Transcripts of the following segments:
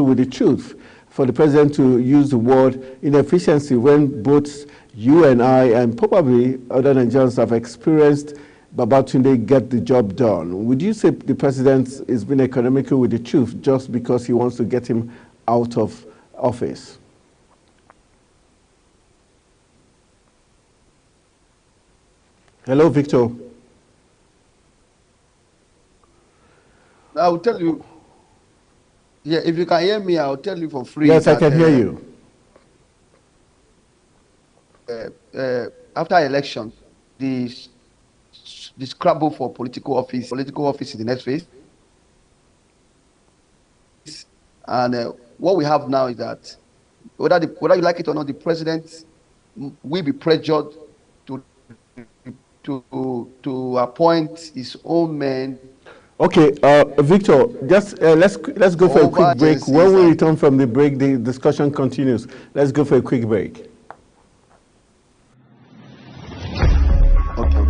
with the truth for the president to use the word inefficiency when both you and I and probably other Nigerians have experienced Babatunde get the job done? Would you say the president is being economical with the truth just because he wants to get him out of office? Hello, Victor. I will tell you. Yeah, if you can hear me, I'll tell you for free. Yes, I can hear you. After election, the scrabble for political office is the next phase. And what we have now is that whether you like it or not, the president will be pressured to appoint his own men. Okay, Victor, just let's go for a quick break. When we return from the break, the discussion continues. Let's go for a quick break. Okay.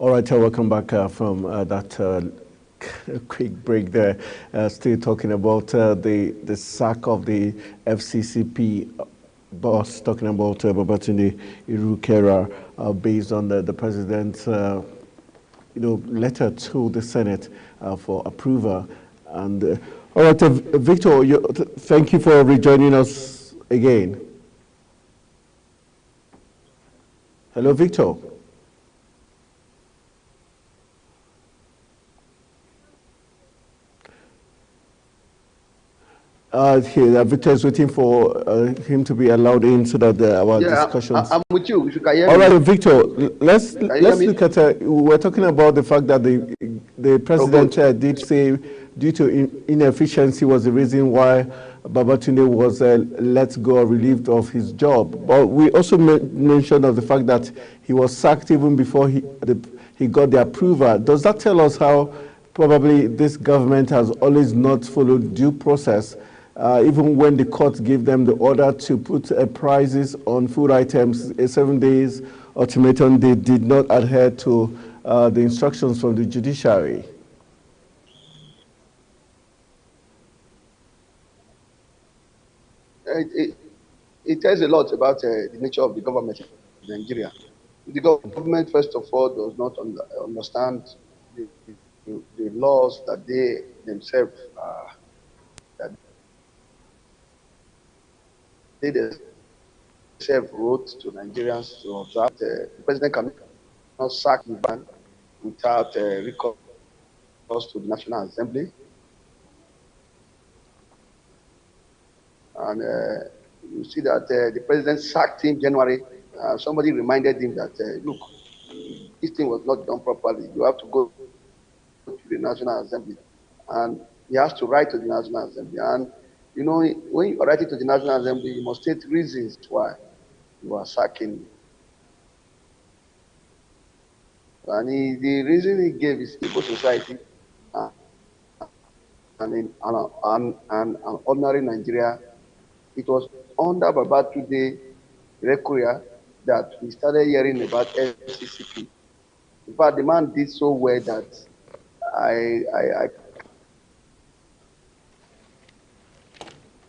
All right, welcome back from that quick break there. Still talking about the sack of the FCCP boss, talking about Babatunde Irukera, based on the president's letter to the Senate for approval. And all right, Victor, thank you for rejoining us again. Hello, Victor. Victor is waiting for him to be allowed in so that our discussions. I'm with you. If you can hear All me. right, Victor. Let's look at. We're talking about the fact that the president did say, due to inefficiency, was the reason why Babatunde was let go or relieved of his job. But we also mentioned of the fact that he was sacked even before he got the approval. Does that tell us how probably this government has always not followed due process? Even when the court gave them the order to put prices on food items, a 7 days ultimatum, they did not adhere to the instructions from the judiciary. It tells a lot about the nature of the government in Nigeria. The government, first of all, does not understand the laws that they themselves wrote to Nigerians to observe. The president cannot sack the ban without recourse to the National Assembly. And you see that the president sacked him in January. Somebody reminded him that, look, this thing was not done properly. You have to go to the National Assembly. And he has to write to the National Assembly. And you know, when you write it to the National Assembly, you must state reasons why you are sacking. And the reason he gave is Igbo society and in an ordinary Nigeria. It was under Babatunde Irukera that we started hearing about FCCP. In fact, the man did so well that I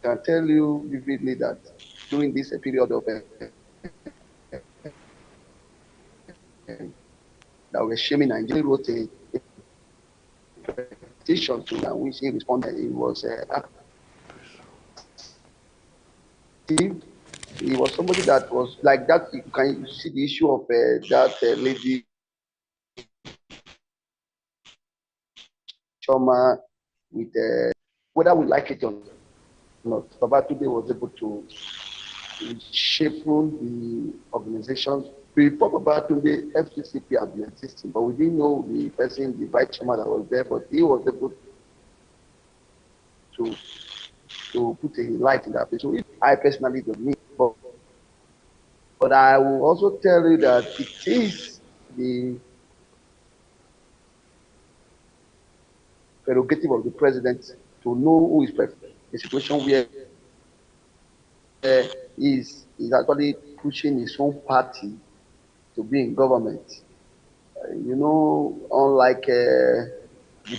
can tell you vividly that during this period of that we're shaming Nigeria, wrote a petition to and which he responded. It was he was somebody that was like that. You can see the issue of that lady Choma with whether we like it or not. Babatunde was able to shape the organizations. Before Babatunde, FCCP had been existing, but we didn't know the person, the vice chairman that was there, but he was able to put a light in that place. So I personally don't need, but I will also tell you that it is the prerogative of the president to know who is president. A situation where he is actually pushing his own party to be in government. You know, unlike the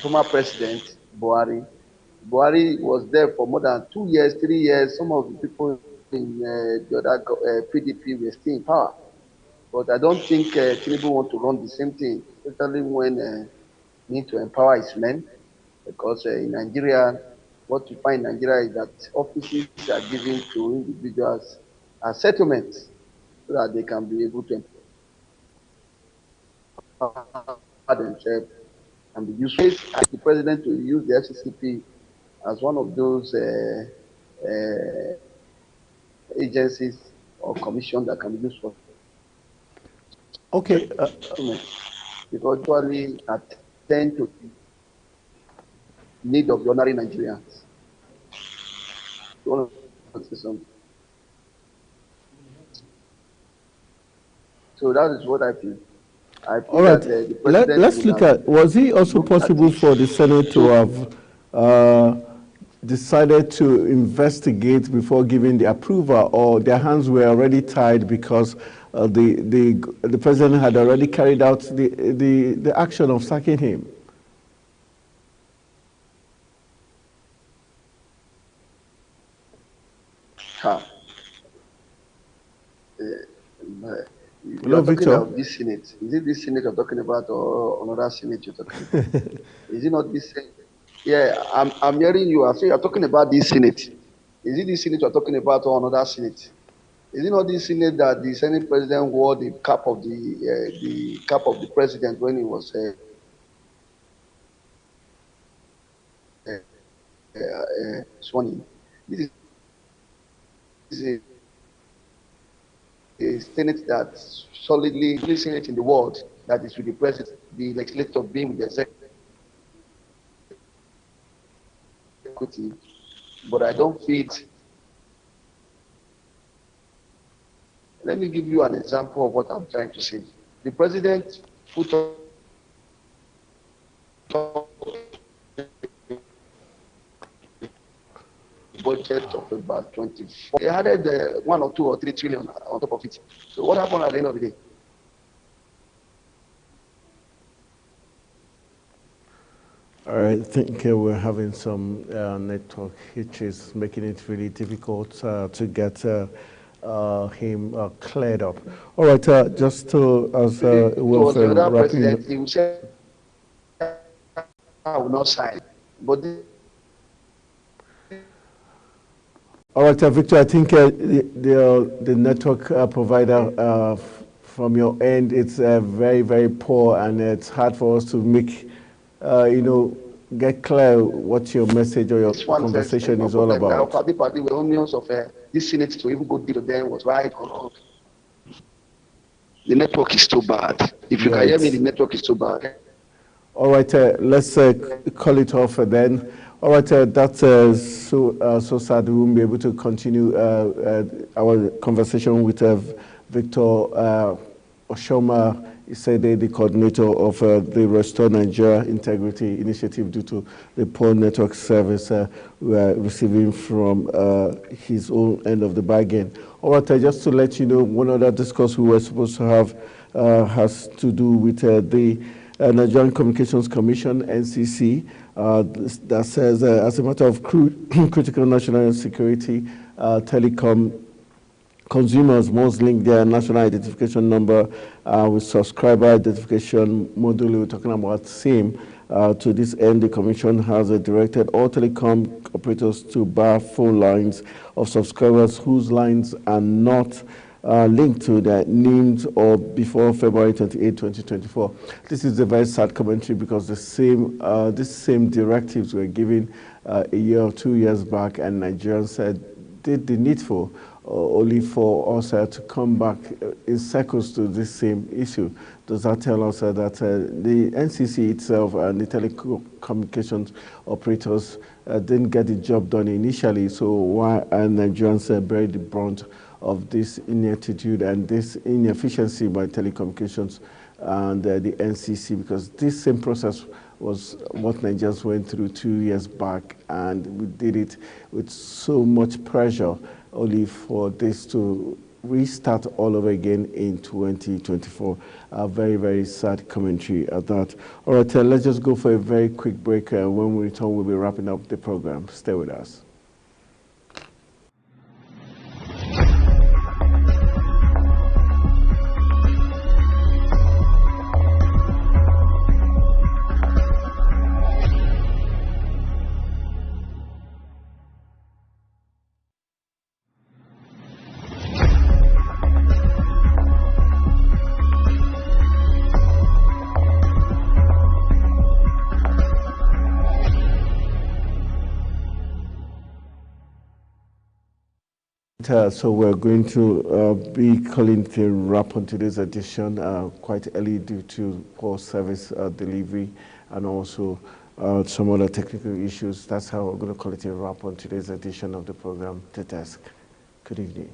former president, Buhari was there for more than 2 years, 3 years. Some of the people in the other PDP were still in power. But I don't think Tinubu want to run the same thing, especially when need to empower his men. Because in Nigeria, what you find in Nigeria is that offices are given to individuals as settlements so that they can be able to empower themselves and be useful. Ask the president to use the FCCP as one of those agencies or commission that can be used for. Okay. Because actually attend to the need of the ordinary Nigerians. You want to say something? So that is what I feel. All right. Let's look at, was it also possible for the Senate to have decided to investigate before giving the approval, or their hands were already tied because the president had already carried out the action of sacking him? You are talking about this Senate. Is it this Senate you're talking about, or another Senate you're talking about? Is it not this Senate? Yeah, I'm hearing you. I say you're talking about this Senate. Is it this Senate you're talking about, or another Senate? Is it not this Senate that the Senate president wore the cap of the president when he was sworn in? This is a Senate that solidly, the only Senate in the world that is with the president, the legislature being with the executive. But I don't feel it. Let me give you an example of what I'm trying to say. The president put up budget of about 24. They added 1 or 2 or 3 trillion on top of it. So what happened at the end of the day? All right, I think we're having some network hitches, making it really difficult to get him cleared up. All right, just to, as Wilson wrapping up. He would say, I will not sign. But all right, Victor, I think the network provider from your end, it's very, very poor, and it's hard for us to make, get clear what your message or your conversation is all about. The onions of this Senate to even go deal with them was right or wrong. The network is too bad. If you can hear me, the network is too bad. All right, let's call it off then. All right, that's so sad we won't be able to continue our conversation with Victor Oshoma. He said the coordinator of the Restore Nigeria Integrity Initiative, due to the poor network service we are receiving from his own end of the bargain. All right, just to let you know, one other discourse we were supposed to have has to do with the Nigerian Communications Commission, NCC, that says, as a matter of critical national security, telecom consumers must link their national identification number with subscriber identification module. We're talking about SIM. To this end, the Commission has directed all telecom operators to bar phone lines of subscribers whose lines are not linked to their names or before February 28, 2024. This is a very sad commentary, because the same directives were given a year or 2 years back, and Nigerians said did the needful only for us to come back in circles to this same issue. Does that tell us that the NCC itself and the telecommunications operators didn't get the job done initially? So why are Nigerians bear the brunt of this ineptitude and this inefficiency by telecommunications and the NCC? Because this same process was what Nigerians went through 2 years back, and we did it with so much pressure, only for this to restart all over again in 2024. A very, very sad commentary at that. All right, let's just go for a very quick break. When we return, we'll be wrapping up the program. Stay with us. So we're going to be calling it a wrap on today's edition, quite early due to poor service delivery and also some other technical issues. That's how we're going to call it a wrap on today's edition of the program, The Desk. Good evening.